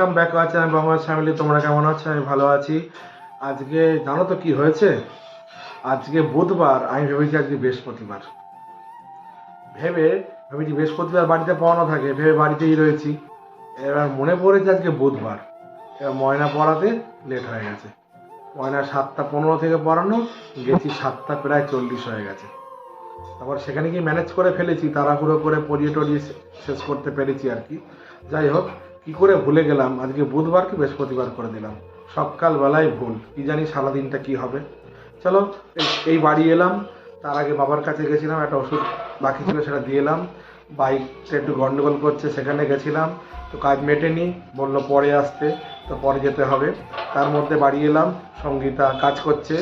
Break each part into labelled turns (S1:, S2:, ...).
S1: Welcome back to our channel Bangla family. তোমরা কেমন আছো? আমি ভালো আছি। আজকে জানো তো কি হয়েছে? আজকে বুধবার, আমি ভেবেছি আজকে বৃহস্পতিবার। ভেবেছি বৃহস্পতিবার বাড়িতে পড়ানো থাকে, ভেবে বাড়িতেই রয়েছি। এবার মনে পড়েছে আজকে বুধবার। এবার ময়না পড়াতে লেট হয়ে গেছে। ময়না 7:15 থেকে পড়ানো, গেছি 7:40 হয়ে গেছে। তারপর সেখানে গিয়ে ম্যানেজ করে ফেলেছি, তাড়াহুড়ো করে পড়িয়ে টড়িয়ে শেষ করতে পেরেছি আর কি। যাই হোক, কি করে ভুলে গেলাম আজকে বুধবার কি বৃহস্পতিবার করে দিলাম। সকালবেলায় ভুল, কি জানি সারাদিনটা কি হবে। চলো, এই বাড়ি এলাম। তার আগে বাবার কাছে গেছিলাম, একটা ওষুধ বাকি ছিল সেটা দিয়ে এলাম। বাইকটা একটু গন্ডগোল করছে, সেখানে গেছিলাম, তো কাজ মেটেনি, বললো পরে আসতে, তো পরে যেতে হবে। তার মধ্যে বাড়ি এলাম, সঙ্গীতা কাজ করছে।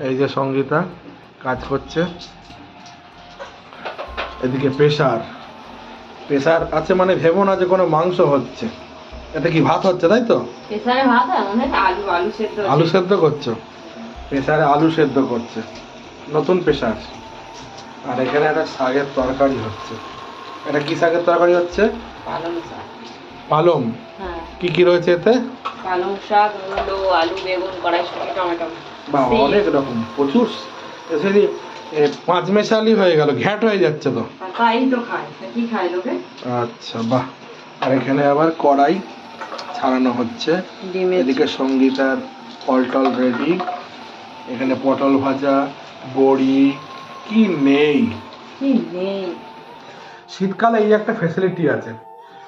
S1: এই যে সঙ্গীতা কাজ করছে। এদিকে প্রেসার আছে, মানে ভেবো না যে কোনো মাংস হচ্ছে। এটা কি ভাত হচ্ছে, তাই তো?
S2: প্রেসারে ভাত হয়, মনে হয় আলু
S1: আলু
S2: সেদ্ধ
S1: সেদ্ধ করছো? প্রেসারে আলু সেদ্ধ করছে, নতুন প্রেসার। আর এখানে একটা শাকের তরকারি হচ্ছে। এটা কি শাকের তরকারি হচ্ছে?
S2: পালং শাক।
S1: পালং?
S2: হ্যাঁ,
S1: কি কি রয়েছে এতে?
S2: পালং শাক, মূলো, আলু, বেগুন, কড়াইশুঁটি, টমেটো।
S1: বাবা, অনেক রকম, প্রচুর। সেদি পাঁচ মেশালি হয়ে গেল, ঘ্যাট হয়ে যাচ্ছে তো।
S2: তাই তো খায়, কি খায় লোকে?
S1: আচ্ছা, বাহ। আর এখানে আবার কড়াই ছাড়ানো হচ্ছে। এদিকে সঙ্গীতার পটল রেডি। এখানে পটল ভাজা, বড়ি, কি নেই। শীতকালে এই একটা ফ্যাসিলিটি আছে,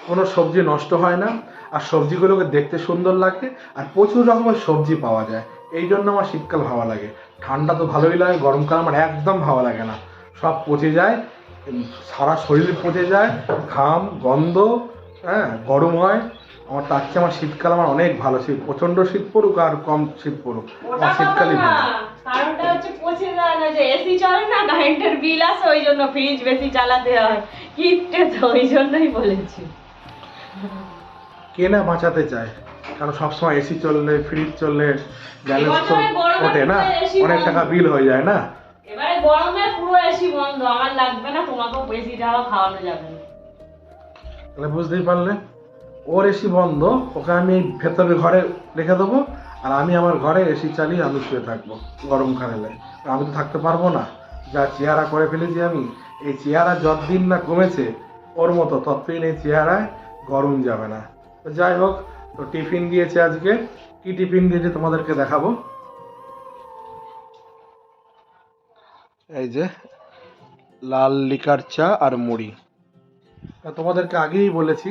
S1: কোনো সবজি নষ্ট হয় না, আর সবজিগুলোকে দেখতে সুন্দর লাগে, আর প্রচুর রকমের সবজি পাওয়া যায়। এই জন্য আমার শীতকাল ভালো লাগে। ঠান্ডা তো ভালোই লাগে, গরমকাল আমার একদম ভালো লাগে না। সব পচে যায়, সারা শরীর পচে যায়, ঘাম গন্ধ, হ্যাঁ, গরম হয়। তার চেয়ে আমার শীতকাল আমার অনেক ভালো। শীত প্রচণ্ড শীত পড়ুক আর কম শীত পড়ুক, আমার শীতকালই ভালো।
S2: কারণটা হচ্ছে পচে যায় না, যে এসি চলে না, কারেন্টের বিল আসে, ওই জন্য ফ্রিজ বেশি চালাতে হয়। কিপটে তো, ওই জন্যই বলেছি।
S1: কে না বাঁচাতে চায়, কারণ সবসময় এসি চললে, ফ্রিজ চললে ব্যালেন্স তো ওঠে না, অনেক টাকা বিল হয়ে যায় না।
S2: এবারে গরমে পুরো এসি বন্ধ, আমার লাগবে না, তোমাকেও বেশি টাকা খাওয়ানো যাবে না।
S1: তাহলে বুঝতেই পারলে, ওর এসি বন্ধ, ওকে আমি ভেতরের ঘরে রেখে দেবো, আর আমি আমার ঘরে এসি চালিয়ে আমি শুয়ে থাকবো গরমকালে। আমি তো থাকতে পারবো না, যা চেহারা করে ফেলেছি আমি। এই চেহারা যতদিন না কমেছে ওর মতো, ততদিন এই চেহারায় গরম যাবে না। তো যাই হোক, তো টিফিন দিয়েছে আজকে। কি টিফিন দিয়েছে তোমাদেরকে দেখাবো। এই যে লাল লিকার চা আর মুড়ি। তোমাদেরকে আগেই বলেছি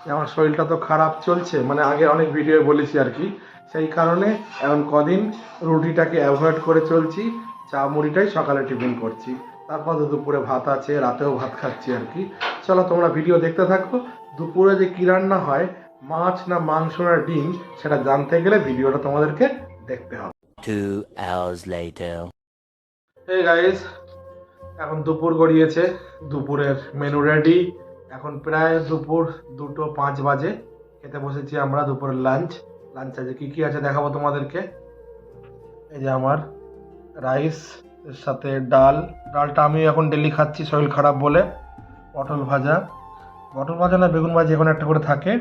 S1: যে আমার শরীরটা তো খারাপ চলছে, মানে আগে অনেক ভিডিও বলেছি আর কি। সেই কারণে এখন কদিন রুটিটাকে অ্যাভয়েড করে চলছি, চা মুড়িটাই সকালে টিফিন করছি। তারপর তো দুপুরে ভাত আছে, রাতেও ভাত খাচ্ছি আর কি। চলো তোমরা ভিডিও দেখতে থাকো। দুপুরে যে কী রান্না হয়, মাছ না মাংস না ডিম, সেটা জানতে গেলে ভিডিওটা তোমাদেরকে দেখতে হবে।
S3: 2 hours later.
S1: এই গাইস, এখন দুপুর গড়িয়েছে, দুপুরের মেনু রেডি। এখন প্রায় দুপুর 2:05 বাজে। খেতে বসেছি আমরা দুপুরের লাঞ্চ। আজকে কী কী আছে দেখাবো তোমাদেরকে। এই যে আমার রাইস, এর সাথে ডালটা আমি এখন ডেলি খাচ্ছি শরীর খারাপ বলে। পটল ভাজা না বেগুন ভাজি, এখন একটা করে থাকে।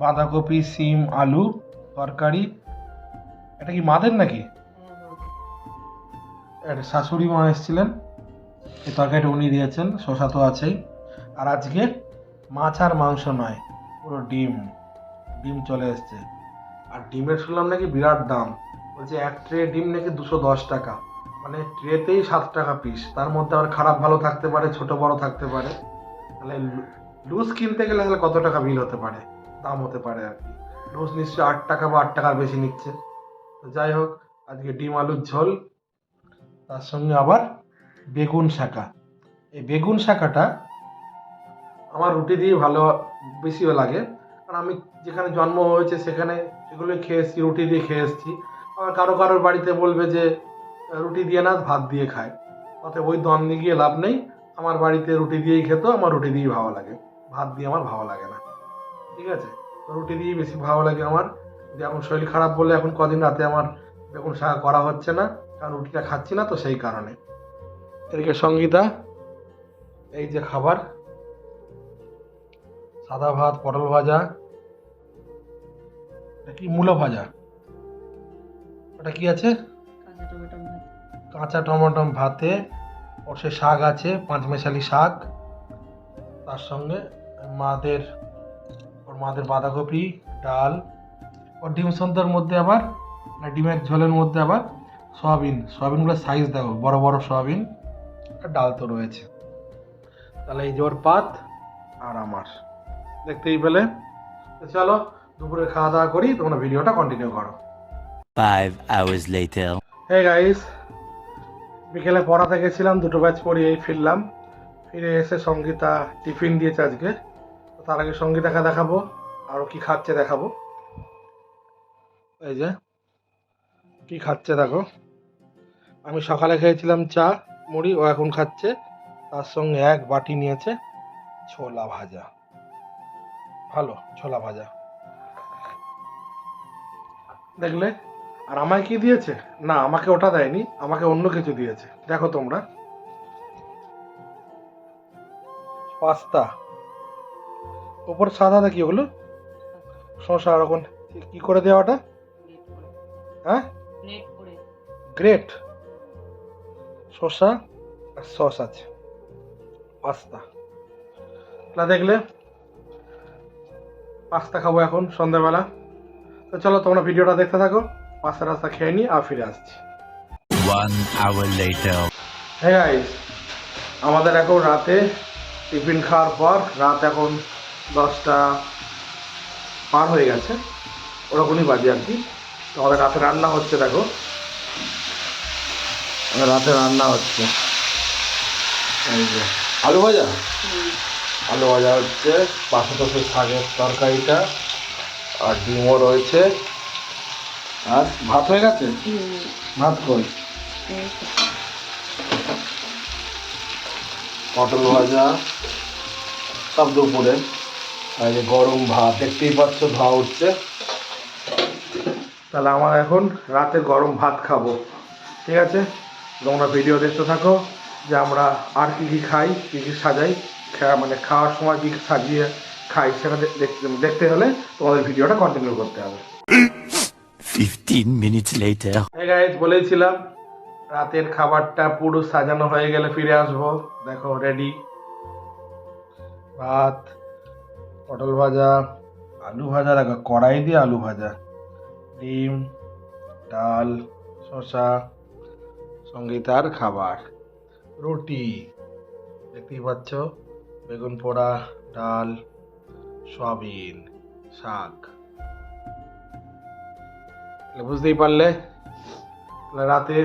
S1: বাঁধাকপি, সিম, আলু তরকারি। এটা কি মাদের নাকি? এটা শাশুড়ি মা এসেছিলেন, এই তরকারিটা উনি দিয়েছেন, শসা তো আছেই। আর আজকে মাছ আর মাংস নয়, পুরো ডিম চলে এসছে। আর ডিমের শুনলাম নাকি বিরাট দাম, বলছে এক ট্রে ডিম নাকি 210 টাকা, মানে ট্রেতেই 7 টাকা পিস। তার মধ্যে আবার খারাপ ভালো থাকতে পারে, ছোট বড় থাকতে পারে। তাহলে লুজ কিনতে গেলে তাহলে কত টাকা বিল হতে পারে, দাম হতে পারে আর কি। লুজ নিশ্চয়ই 8 টাকা বা 8 টাকার বেশি নিচ্ছে। তো যাই হোক, আজকে ডিম আলুর ঝোল, তার সঙ্গে আবার বেগুন শাঁকা। এই বেগুন শাঁকাটা আমার রুটি দিয়ে ভালো বেশিও লাগে, কারণ আমি যেখানে জন্ম হয়েছে সেখানে এগুলোই খেয়ে এসেছি, রুটি দিয়ে খেয়ে এসেছি। আবার কারোর বাড়িতে বলবে যে রুটি দিয়ে না, ভাত দিয়ে খায়, অতএব ওই দ্বন্দ্বে গিয়ে লাভ নেই। আমার বাড়িতে রুটি দিয়েই খেত, আমার রুটি দিয়েই ভালো লাগে, ভাত দিয়ে আমার ভালো লাগে না। ঠিক আছে, তো রুটি দিয়েই বেশি ভালো লাগে আমার। যে এখন শরীর খারাপ বলে এখন কদিন রাতে আমার বেগুন শাঁকা করা হচ্ছে না, কারণ রুটিটা খাচ্ছি না তো, সেই কারণে। এদিকে সঙ্গীতা, এই যে খাবার সাদা ভাত, পটল ভাজা, এটা কি মূলো ভাজা, ওটা কি আছে, কাঁচা টমেটো ভাতে, ওর সে শাক আছে, পাঁচমেশালি শাক, তার সঙ্গে ওর মাদের বাঁধাকপি, ডাল, ওর ডিম সন্ধ্যার মধ্যে আবার ডিমের ঝোলের মধ্যে আবার সয়াবিনগুলোর সাইজ দেখো, বড় বড় সয়াবিন, আর ডাল তো রয়েছে। তাহলে এই যে ওর পাত আর আমার দেখতেই পেলে। তো চলো দুপুরে খাওয়া দাওয়া করি, তোমরা ভিডিওটা কন্টিনিউ করো।
S3: 5 hours later.
S1: হে গাইস, বিকেলে পড়াতে গেছিলাম, 2টো ব্যাচ পড়িয়েই ফিরলাম। ফিরে এসে সঙ্গীতা টিফিন দিয়েছে আজকে। তো তার আগে সঙ্গীতাকে দেখাবো আরও কি খাচ্ছে দেখাবো। এই যে কি খাচ্ছে দেখো, আমি সকালে খেয়েছিলাম চা মুড়ি, ও এখন খাচ্ছে তার সঙ্গে 1 বাটি নিয়েছে ছোলা ভাজা, ভালো ছোলা ভাজা দেখলে। আর আমায় কি দিয়েছে, না আমাকে ওটা দেয়নি, আমাকে অন্য কিছু দিয়েছে, দেখো তোমরা। পাস্তা, ওপর সাদা কি ওগুলো, শসা, ওরকম কি করে দেওয়া ওটা, হ্যাঁ গ্রেট শসা আর সস আছে, পাস্তা। না দেখলে পাস্তা খাবো এখন সন্ধ্যাবেলা। তো চলো তোমরা ভিডিওটা দেখতে থাকো, পাস্তা খেয়ে নিই আর ফিরে আসছি।
S3: 1 hour later.
S1: হ্যাঁ গাইস, আমাদের এখন রাতে টিফিন খাওয়ার পর রাত এখন 10টা পার হয়ে গেছে, ওরকমই বাজে আর কি। তো আমাদের রাতে রান্না হচ্ছে, দেখো রাতে রান্না হচ্ছে এই যে আলু ভাজা হচ্ছে, পাশে তো সেই শাকের তরকারিটা, আর ডিমও রয়েছে, আর ভাত হয়ে গেছে। ভাত কই, পটল ভাজা সব দুপুরে, আর এই গরম ভাত দেখতেই পাচ্ছ ধোয়া উঠছে। তাহলে আমার এখন রাতে গরম ভাত খাবো, ঠিক আছে। তোমরা ভিডিও দেখতে থাকো যে আমরা আর কি কি খাই, কি কি সাজাই, মানে খাওয়ার সময় কি সাজিয়ে খাই, সেটা দেখতে হলে তোমাদের ভিডিওটা কন্টিনিউ করতে হবে।
S3: 15 minutes later.
S1: এই গাইস, বলেছিলাম রাতের খাবারটা পুরো সাজানো হয়ে গেলে ফিরে আসবো। দেখো রেডি, ভাত, পটল ভাজা, আলু ভাজা, দেখো কড়াই দিয়ে আলু ভাজা, ডিম, ডাল, শসা, সঙ্গীতার খাবার, রুটি দেখতেই পাচ্ছ, বেগুন পোড়া, ডাল, সয়াবিন, শাক। বুঝতেই পারলে রাতে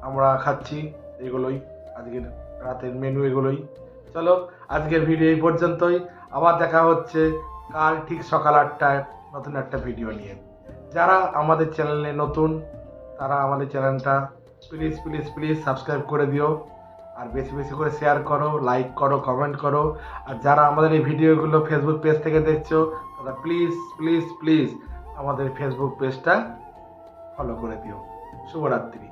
S1: আমরা খাচ্ছি এগুলোই, আজকের রাতের মেনু এগুলোই। চলো আজকের ভিডিও এই পর্যন্তই, আবার দেখা হচ্ছে কাল ঠিক সকাল 8টায় নতুন একটা ভিডিও নিয়ে। যারা আমাদের চ্যানেলে নতুন তারা আমাদের চ্যানেলটা প্লিজ প্লিজ প্লিজ সাবস্ক্রাইব করে দিও, আর বেশি বেশি করে শেয়ার করো, লাইক করো, কমেন্ট করো। আর যারা আমাদের এই ভিডিওগুলো ফেসবুক পেজ থেকে দেখছো তারা প্লিজ প্লিজ প্লিজ আমাদের ফেসবুক পেজটা ফলো করে দিও। শুভরাত্রি।